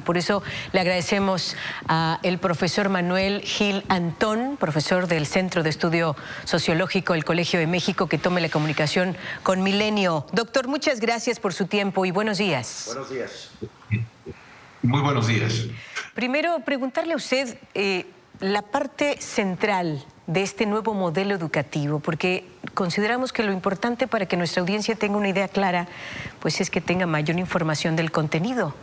Por eso le agradecemos al profesor Manuel Gil Antón, profesor del Centro de Estudio Sociológico del Colegio de México, que tome la comunicación con Milenio. Doctor, muchas gracias por su tiempo y buenos días. Buenos días. Muy buenos días. Primero, preguntarle a usted la parte central de este nuevo modelo educativo, porque consideramos que lo importante para que nuestra audiencia tenga una idea clara, pues es que tenga mayor información del contenido.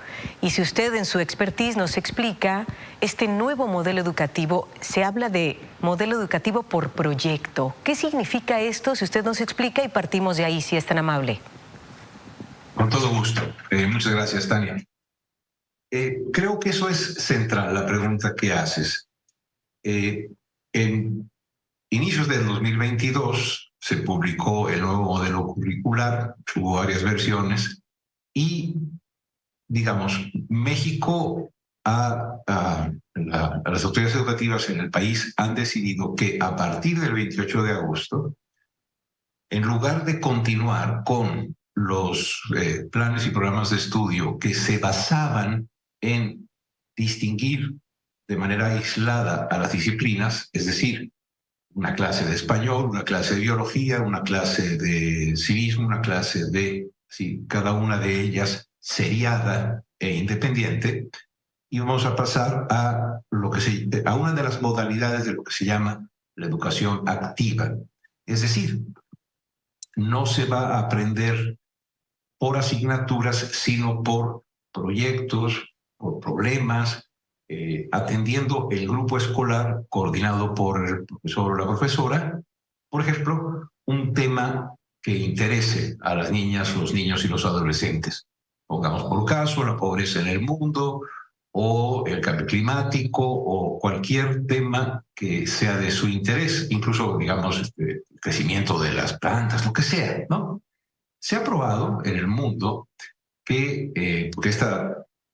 Y si usted en su expertise nos explica este nuevo modelo educativo, se habla de modelo educativo por proyecto. ¿Qué significa esto? Si usted nos explica y partimos de ahí, si es tan amable. Con todo gusto. Muchas gracias, Tania. Creo que eso es central, la pregunta que haces. En inicios del 2022 se publicó el nuevo modelo curricular, hubo varias versiones, y, digamos, México, las autoridades educativas en el país han decidido que a partir del 28 de agosto, en lugar de continuar con los planes y programas de estudio que se basaban en distinguir de manera aislada a las disciplinas, es decir, una clase de español, una clase de biología, una clase de civismo, una clase de, cada una de ellas seriada e independiente, y vamos a pasar a una de las modalidades de lo que se llama la educación activa. Es decir, no se va a aprender por asignaturas, sino por proyectos, por problemas, atendiendo el grupo escolar coordinado por el profesor o la profesora, por ejemplo, un tema que interese a las niñas, los niños y los adolescentes. Pongamos por caso la pobreza en el mundo, o el cambio climático, o cualquier tema que sea de su interés, incluso, digamos, el crecimiento de las plantas, lo que sea, ¿no? Se ha probado en el mundo que, porque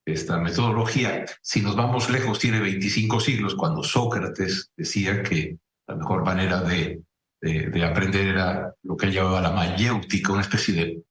esta metodología, si nos vamos lejos, tiene 25 siglos, cuando Sócrates decía que la mejor manera de aprender era lo que él llamaba la mayéutica, una especie de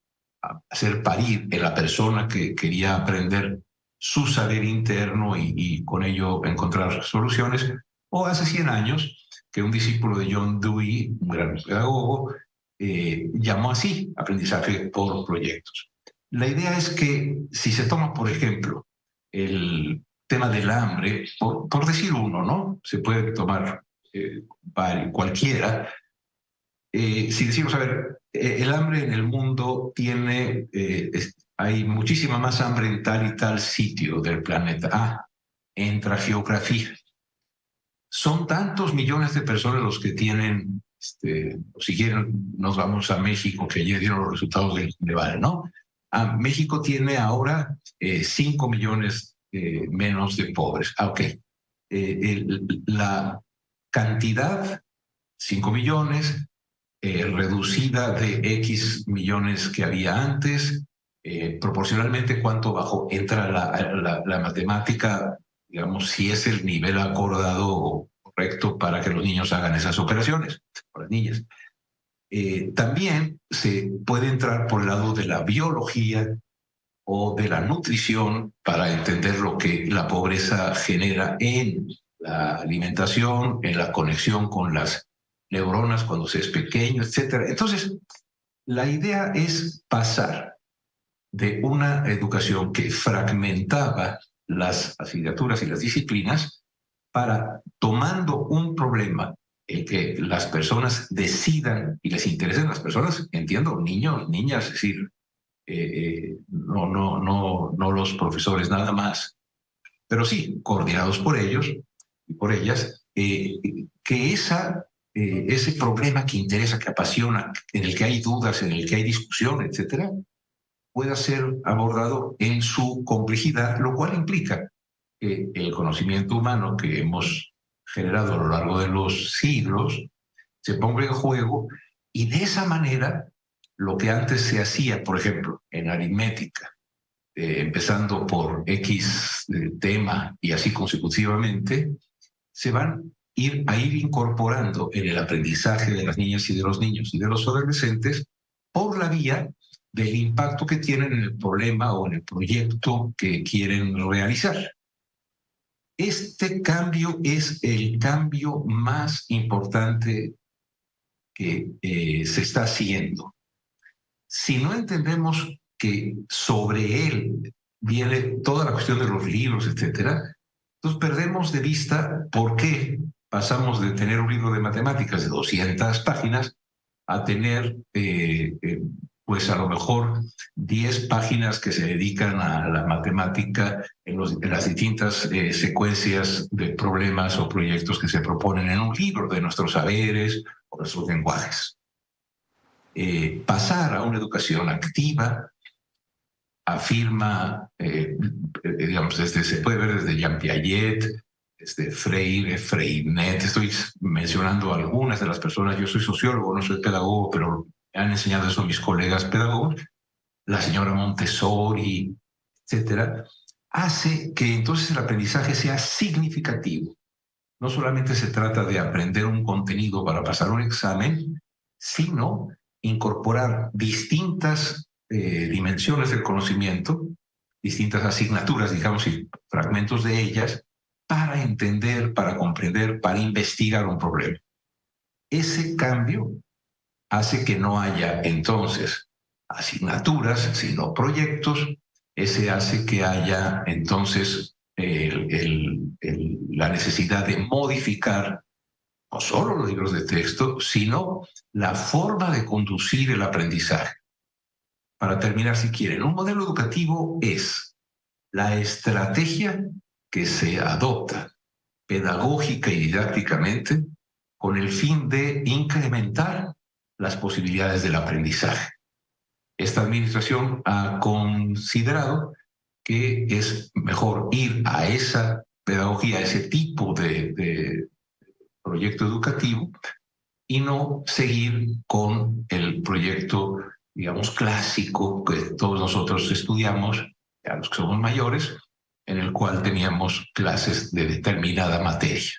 hacer parir en la persona que quería aprender su saber interno y con ello encontrar soluciones, o hace 100 años que un discípulo de John Dewey, un gran pedagogo, llamó así aprendizaje por proyectos. La idea es que si se toma, por ejemplo, el tema del hambre, por decir uno, ¿no? Se puede tomar cualquiera. Si decimos, a ver, el hambre en el mundo tiene, hay muchísima más hambre en tal y tal sitio del planeta. Entra geografía. Son tantos millones de personas los que tienen, si quieren, nos vamos a México, que ya dieron los resultados del Ceneval, ¿no? México tiene ahora 5 millones menos de pobres. Ok. La cantidad, 5 millones, reducida de X millones que había antes, proporcionalmente cuánto bajó. Entra la matemática, digamos, si es el nivel acordado correcto para que los niños hagan esas operaciones, o las niñas. También se puede entrar por el lado de la biología o de la nutrición para entender lo que la pobreza genera en la alimentación, en la conexión con las neuronas cuando se es pequeño, etc. Entonces, la idea es pasar de una educación que fragmentaba las asignaturas y las disciplinas para, tomando un problema en que las personas decidan y les interesen las personas, entiendo, niños, niñas, es decir, no los profesores nada más, pero sí, coordinados por ellos y por ellas, que ese problema que interesa, que apasiona, en el que hay dudas, en el que hay discusión, etcétera, pueda ser abordado en su complejidad, lo cual implica que el conocimiento humano que hemos generado a lo largo de los siglos se ponga en juego, y de esa manera lo que antes se hacía, por ejemplo, en aritmética, empezando por X tema y así consecutivamente, se van a ir incorporando en el aprendizaje de las niñas y de los niños y de los adolescentes por la vía del impacto que tienen en el problema o en el proyecto que quieren realizar. Este cambio es el cambio más importante que se está haciendo. Si no entendemos que sobre él viene toda la cuestión de los libros, etcétera, entonces perdemos de vista por qué pasamos de tener un libro de matemáticas de 200 páginas a tener, pues a lo mejor 10 páginas que se dedican a la matemática en las distintas secuencias de problemas o proyectos que se proponen en un libro de nuestros saberes o nuestros lenguajes. Pasar a una educación activa afirma, digamos, se puede ver desde Jean Piaget, desde Freire, Freinet. Estoy mencionando algunas de las personas. Yo soy sociólogo, no soy pedagogo, pero me han enseñado eso mis colegas pedagogos. La señora Montessori, etcétera, hace que entonces el aprendizaje sea significativo. No solamente se trata de aprender un contenido para pasar un examen, sino incorporar distintas dimensiones del conocimiento, distintas asignaturas, digamos, y fragmentos de ellas, para entender, para comprender, para investigar un problema. Ese cambio hace que no haya entonces asignaturas, sino proyectos. Ese hace que haya entonces la necesidad de modificar no solo los libros de texto, sino la forma de conducir el aprendizaje. Para terminar, si quieren, un modelo educativo es la estrategia que se adopta pedagógica y didácticamente con el fin de incrementar las posibilidades del aprendizaje. Esta administración ha considerado que es mejor ir a esa pedagogía, a ese tipo de proyecto educativo y no seguir con el proyecto, digamos, clásico que todos nosotros estudiamos, a los que somos mayores, en el cual teníamos clases de determinada materia.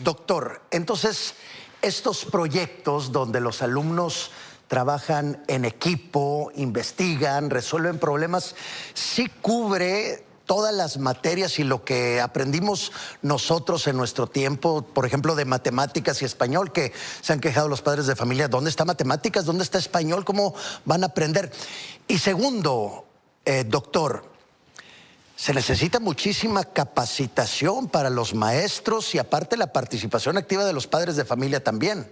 Doctor, entonces, estos proyectos donde los alumnos trabajan en equipo, investigan, resuelven problemas, ¿sí cubre todas las materias y lo que aprendimos nosotros en nuestro tiempo, por ejemplo, de matemáticas y español, que se han quejado los padres de familia? ¿Dónde está matemáticas? ¿Dónde está español? ¿Cómo van a aprender? Y segundo, doctor, se necesita muchísima capacitación para los maestros y aparte la participación activa de los padres de familia también.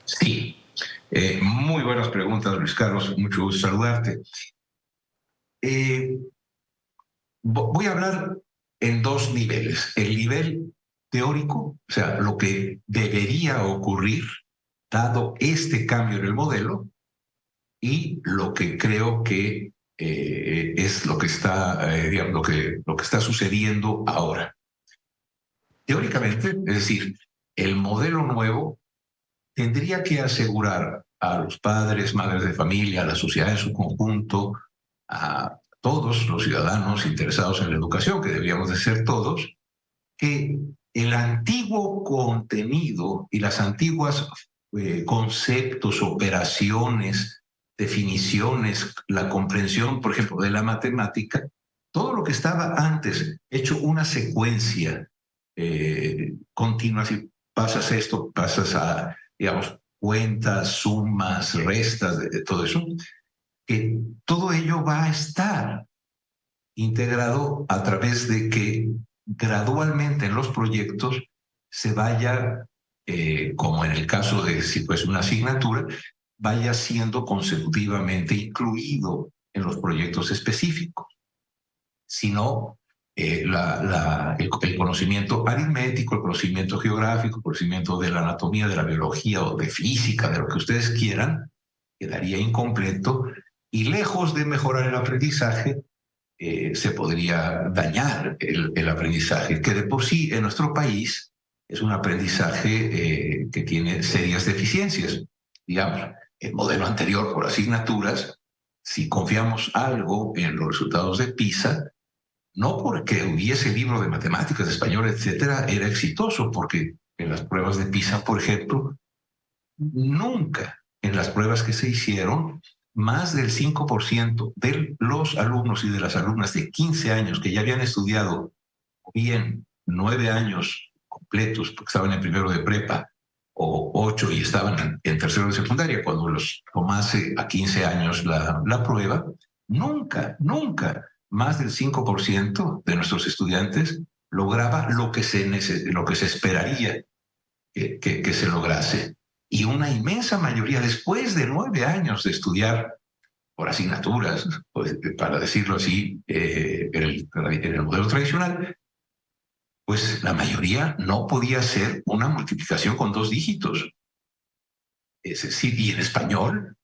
Sí, muy buenas preguntas, Luis Carlos, mucho gusto saludarte. Voy a hablar en dos niveles. El nivel teórico, o sea, lo que debería ocurrir dado este cambio en el modelo, y lo que creo que es lo que está, digamos, lo que está sucediendo ahora. Teóricamente, es decir, el modelo nuevo tendría que asegurar a los padres, madres de familia, a la sociedad en su conjunto, a todos los ciudadanos interesados en la educación, que deberíamos de ser todos, que el antiguo contenido y las antiguas conceptos, operaciones, definiciones, la comprensión, por ejemplo, de la matemática, todo lo que estaba antes, hecho una secuencia continua, si pasas esto, pasas a, digamos, cuentas, sumas, restas, de todo eso, que todo ello va a estar integrado a través de que gradualmente en los proyectos se vaya, como en el caso de si fuese una asignatura, vaya siendo consecutivamente incluido en los proyectos específicos. Si no, el conocimiento aritmético, el conocimiento geográfico, el conocimiento de la anatomía, de la biología o de física, de lo que ustedes quieran, quedaría incompleto y lejos de mejorar el aprendizaje, se podría dañar el aprendizaje, que de por sí en nuestro país es un aprendizaje que tiene serias deficiencias. Digamos, el modelo anterior por asignaturas, si confiamos algo en los resultados de PISA, no porque hubiese libro de matemáticas, de español, etcétera, era exitoso, porque en las pruebas de PISA, por ejemplo, nunca en las pruebas que se hicieron, más del 5% de los alumnos y de las alumnas de 15 años que ya habían estudiado bien 9 años completos porque estaban en primero de prepa o 8 y estaban en tercero de secundaria cuando los tomase a 15 años la prueba, nunca más del 5% de nuestros estudiantes lograba lo que se esperaría que se lograse. Y una inmensa mayoría, después de 9 años de estudiar por asignaturas, pues, para decirlo así, en el modelo tradicional, pues la mayoría no podía hacer una multiplicación con 2 dígitos. Es decir, y en español,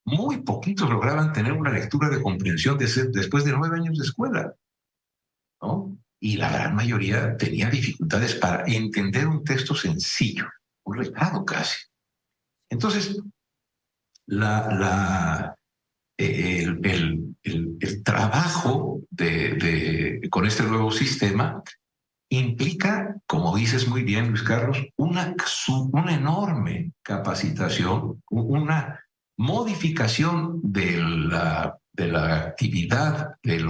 muy poquitos lograban tener una lectura de comprensión después de 9 años de escuela, ¿no? Y la gran mayoría tenía dificultades para entender un texto sencillo, un recado casi. Entonces, el trabajo con este nuevo sistema implica, como dices muy bien, Luis Carlos, una enorme capacitación, una modificación de la actividad del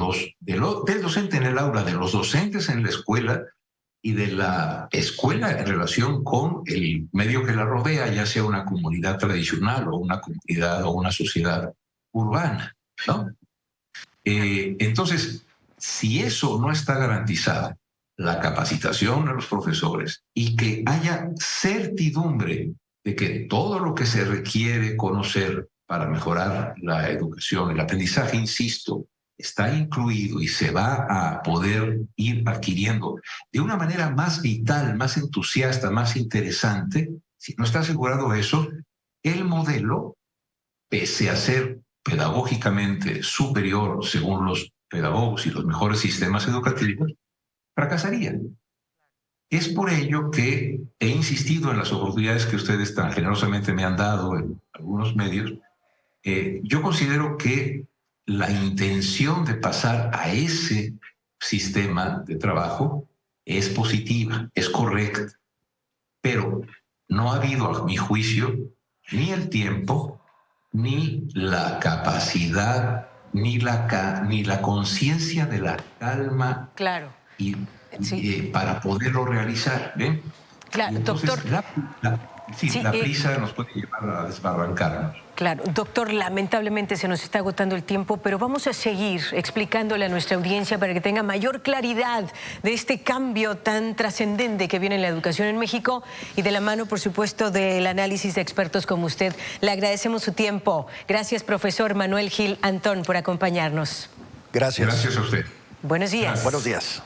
docente en el aula, de los docentes en la escuela y de la escuela en relación con el medio que la rodea, ya sea una comunidad tradicional o una comunidad o una sociedad urbana, ¿no? Entonces, si eso no está garantizado, la capacitación a los profesores y que haya certidumbre de que todo lo que se requiere conocer para mejorar la educación, el aprendizaje, insisto, está incluido y se va a poder ir adquiriendo de una manera más vital, más entusiasta, más interesante. Si no está asegurado eso, el modelo, pese a ser pedagógicamente superior según los pedagogos y los mejores sistemas educativos, fracasaría. Es por ello que he insistido en las oportunidades que ustedes tan generosamente me han dado en algunos medios. Yo considero que la intención de pasar a ese sistema de trabajo es positiva, es correcta, pero no ha habido, a mi juicio, ni el tiempo, ni la capacidad, ni la conciencia de la calma. Claro. Para poderlo realizar, ¿ven? Claro, entonces, doctor. La prisa nos puede llevar a desbarrancarnos. Claro, doctor, lamentablemente se nos está agotando el tiempo, pero vamos a seguir explicándole a nuestra audiencia para que tenga mayor claridad de este cambio tan trascendente que viene en la educación en México y de la mano, por supuesto, del análisis de expertos como usted. Le agradecemos su tiempo. Gracias, profesor Manuel Gil Antón, por acompañarnos. Gracias. Gracias a usted. Buenos días. Buenos días.